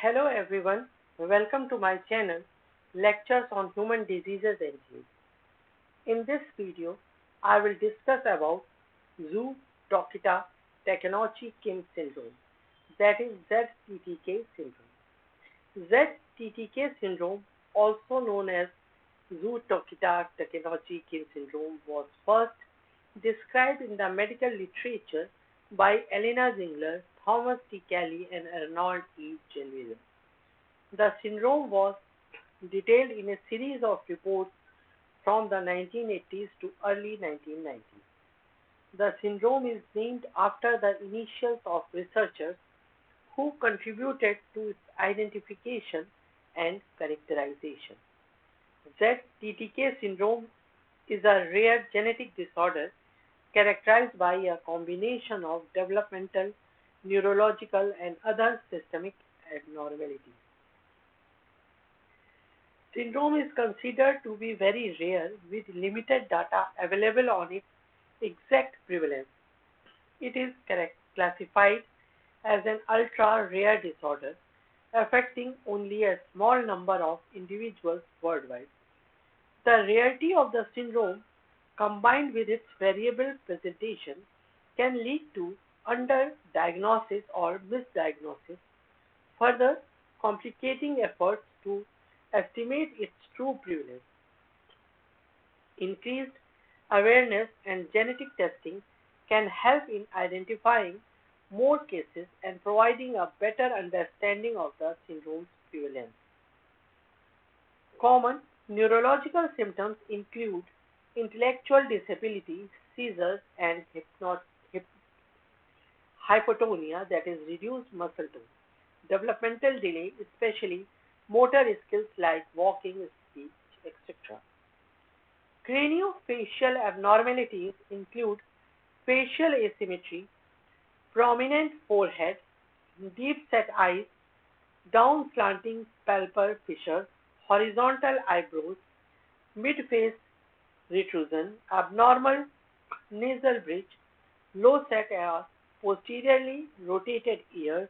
Hello everyone, welcome to my channel Lectures on Human Diseases and Genes. In this video, I will discuss about Zhu-Tokita-Takenouchi-Kim syndrome, that is ZTTK syndrome. ZTTK syndrome, also known as Zhu-Tokita-Takenouchi-Kim syndrome, was first described in the medical literature by Elena Zingler, Thomas T. Kelly, and Arnold E. Genville. The syndrome was detailed in a series of reports from the 1980s to early 1990s. The syndrome is named after the initials of researchers who contributed to its identification and characterization. ZTTK syndrome is a rare genetic disorder characterized by a combination of developmental, neurological, and other systemic abnormalities. Syndrome is considered to be very rare with limited data available on its exact prevalence. It is classified as an ultra-rare disorder affecting only a small number of individuals worldwide. The rarity of the syndrome combined with its variable presentation can lead to underdiagnosis or misdiagnosis, further complicating efforts to estimate its true prevalence. Increased awareness and genetic testing can help in identifying more cases and providing a better understanding of the syndrome's prevalence. Common neurological symptoms include intellectual disability, seizures, and hypotonia, that is reduced muscle tone, developmental delay, especially motor skills like walking, speech, etc. Craniofacial abnormalities include facial asymmetry, prominent forehead, deep-set eyes, down-slanting palpebral fissures, horizontal eyebrows, mid-face retrusion, abnormal nasal bridge, low-set or posteriorly rotated ears,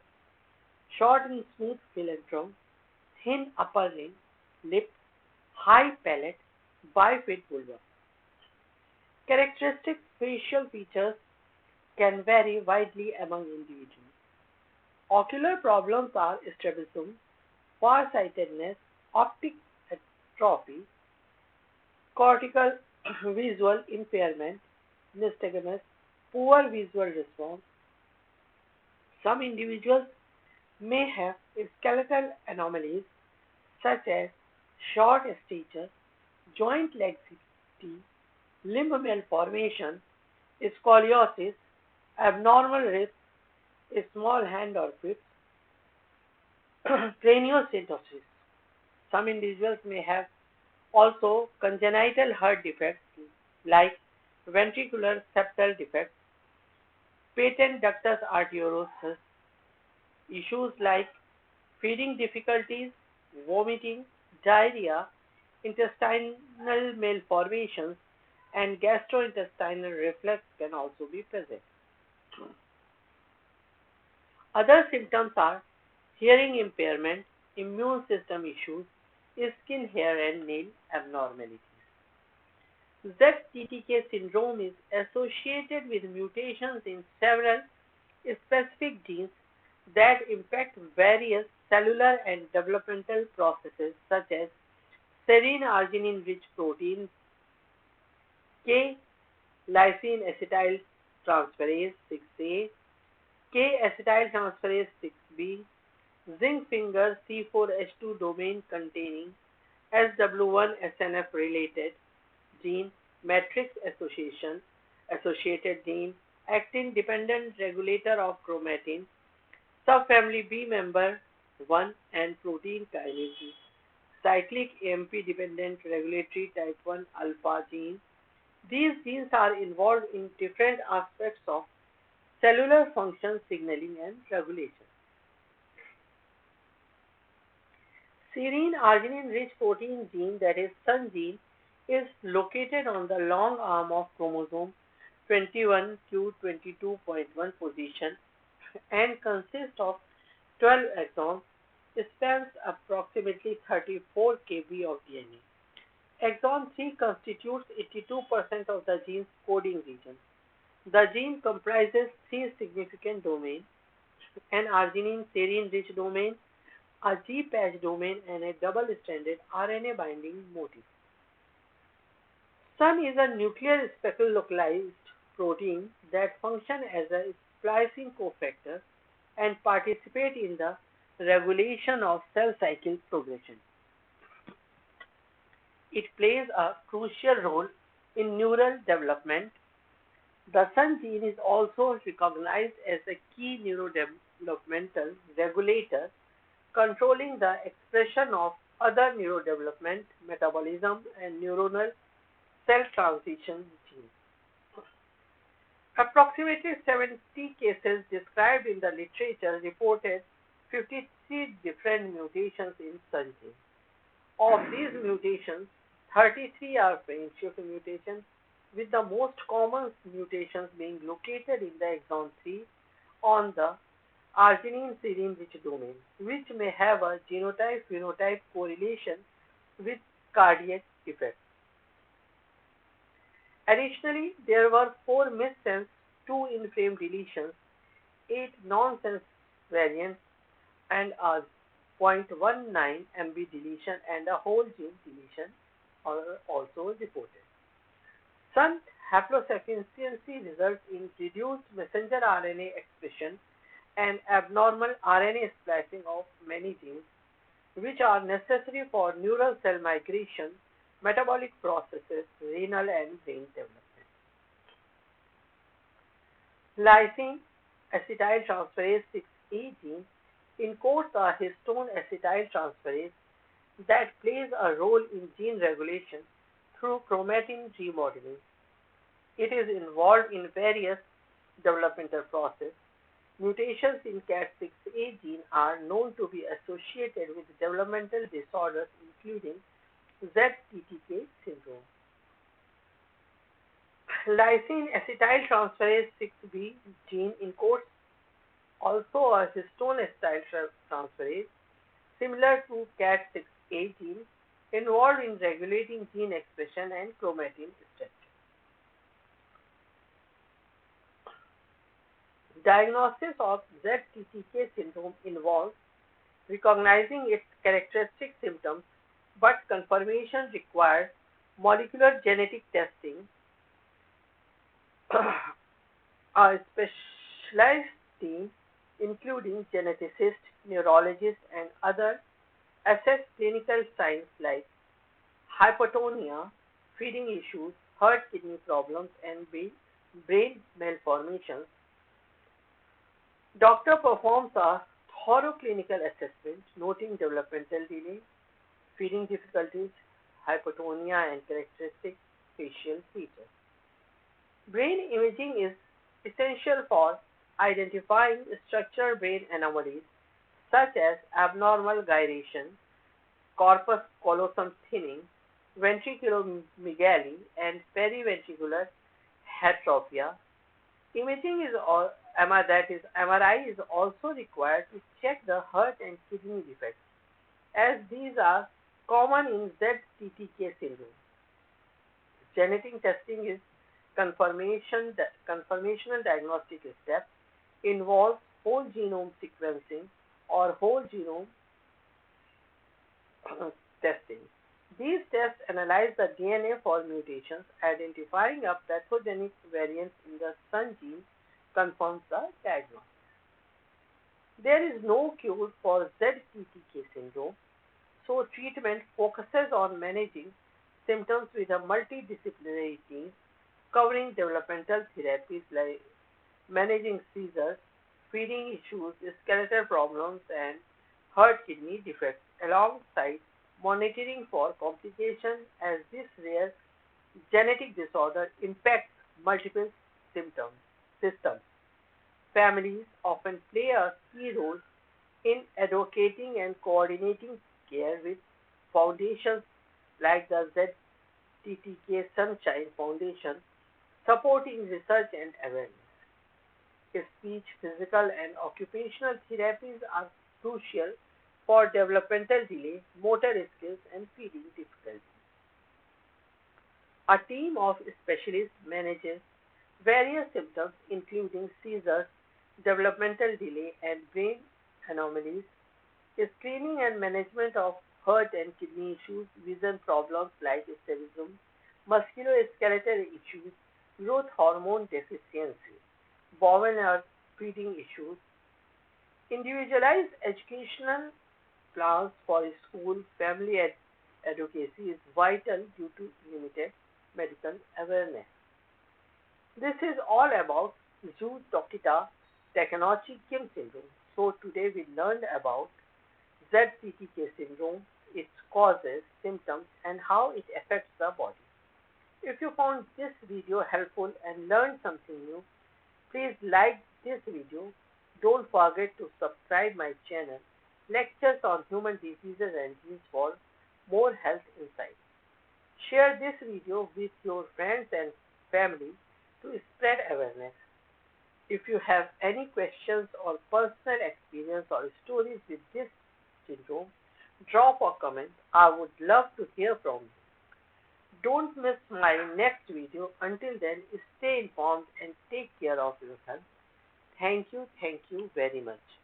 short and smooth philtrum, thin upper lip, high palate, bifid vulva. Characteristic facial features can vary widely among individuals. Ocular problems are strabism, farsightedness, optic atrophy, cortical visual impairment, nystagmus, poor visual response. Some individuals may have skeletal anomalies such as short stature, joint laxity, limb malformation, scoliosis, abnormal wrist, a small hand or foot, craniosynostosis. Some individuals may have also congenital heart defects like ventricular septal defects, patent ductus arteriosus, issues like feeding difficulties, vomiting, diarrhea, intestinal malformations, and gastrointestinal reflux can also be present. Other symptoms are hearing impairment, immune system issues, skin, hair, and nail abnormalities. ZTTK syndrome is associated with mutations in several specific genes that impact various cellular and developmental processes such as serine arginine-rich protein, K-lysine acetyltransferase 6A, K-acetyltransferase 6B, zinc finger C4H2 domain containing SW1 SNF related gene, matrix associated gene, actin dependent regulator of chromatin, subfamily B member 1 and protein kinase, cyclic AMP dependent regulatory type 1 alpha gene. These genes are involved in different aspects of cellular function, signaling, and regulation. Serine arginine-rich protein gene, that is SUN gene, is located on the long arm of chromosome 21q22.1 position and consists of 12 exons spans approximately 34 kb of DNA. Exon 3 constitutes 82% of the gene's coding region. The gene comprises three significant domains: an arginine-serine-rich domain, a G-patch domain, and a double-stranded RNA binding motif. SUN is a nuclear speckle-localized protein that functions as a splicing cofactor and participates in the regulation of cell cycle progression. It plays a crucial role in neural development. The SUN gene is also recognized as a key neurodevelopmental regulator controlling the expression of other neurodevelopment, metabolism, and neuronal cell transition genes. Approximately 70 cases described in the literature reported 53 different mutations in SUN gene. Of these mutations, 33 are frame shift mutations, with the most common mutations being located in the exon 3 on the arginine-serine-rich domain, which may have a genotype-phenotype correlation with cardiac effects. Additionally, there were 4 missense, 2 in-frame deletions, 8 nonsense variants, and a 0.19 MB deletion and a whole gene deletion are also reported. SUN haplosufficiency results in reduced messenger RNA expression and abnormal RNA splicing of many genes, which are necessary for neural cell migration, metabolic processes, renal and brain development. Lysine acetyltransferase 6A gene encodes a histone acetyltransferase that plays a role in gene regulation through chromatin remodeling. It is involved in various developmental processes. Mutations in CAT6A gene are known to be associated with developmental disorders including ZTTK Syndrome. Lysine acetyltransferase 6B gene encodes also a histone acetyltransferase similar to CAT6A gene involved in regulating gene expression and chromatin structure. Diagnosis of ZTTK syndrome involves recognizing its characteristic symptoms, but confirmation requires molecular genetic testing. A specialized team, including geneticists, neurologists, and others, assess clinical signs like hypotonia, feeding issues, heart kidney problems, and brain malformations. Doctor performs a thorough clinical assessment, noting developmental delay, feeding difficulties, hypotonia, and characteristic facial features. Brain imaging is essential for identifying structural brain anomalies such as abnormal gyration, corpus callosum thinning, ventriculomegaly, and periventricular heterotopia. Imaging is MRI is also required to check the heart and kidney defects, as these are common in ZTTK syndrome. Genetic testing is confirmational diagnostic step, involves whole genome sequencing or whole genome testing. These tests analyze the DNA for mutations, identifying a pathogenic variant in the SUN gene confirms the diagnosis. There is no cure for ZTTK syndrome, so treatment focuses on managing symptoms with a multidisciplinary team covering developmental therapies like managing seizures, feeding issues, skeletal problems, and heart kidney defects, alongside monitoring for complications, as this rare genetic disorder impacts multiple systems. Families often play a key role in advocating and coordinating care with foundations like the ZTTK Sunshine Foundation, supporting research and awareness. Speech, physical, and occupational therapies are crucial for developmental delay, motor skills, and feeding difficulties. A team of specialists manages various symptoms including seizures, developmental delay, and brain anomalies, screening and management of heart and kidney issues, vision problems like strabism, musculoskeletal issues, growth hormone deficiency, bowel or feeding issues, individualized educational plans for school, family advocacy is vital due to limited medical awareness. This is all about Zhu-Tokita-Takenouchi-Kim syndrome. So today we learned about ZTTK syndrome, its causes, symptoms, and how it affects the body. If you found this video helpful and learned something new, please like this video. Don't forget to subscribe my channel, Lectures on Human Diseases and Genes for more health insights. Share this video with your friends and family to spread awareness. If you have any questions or personal experience or stories with this syndrome, drop a comment. I would love to hear from you. Don't miss my next video. Until then, stay informed and take care of your health. Thank you very much.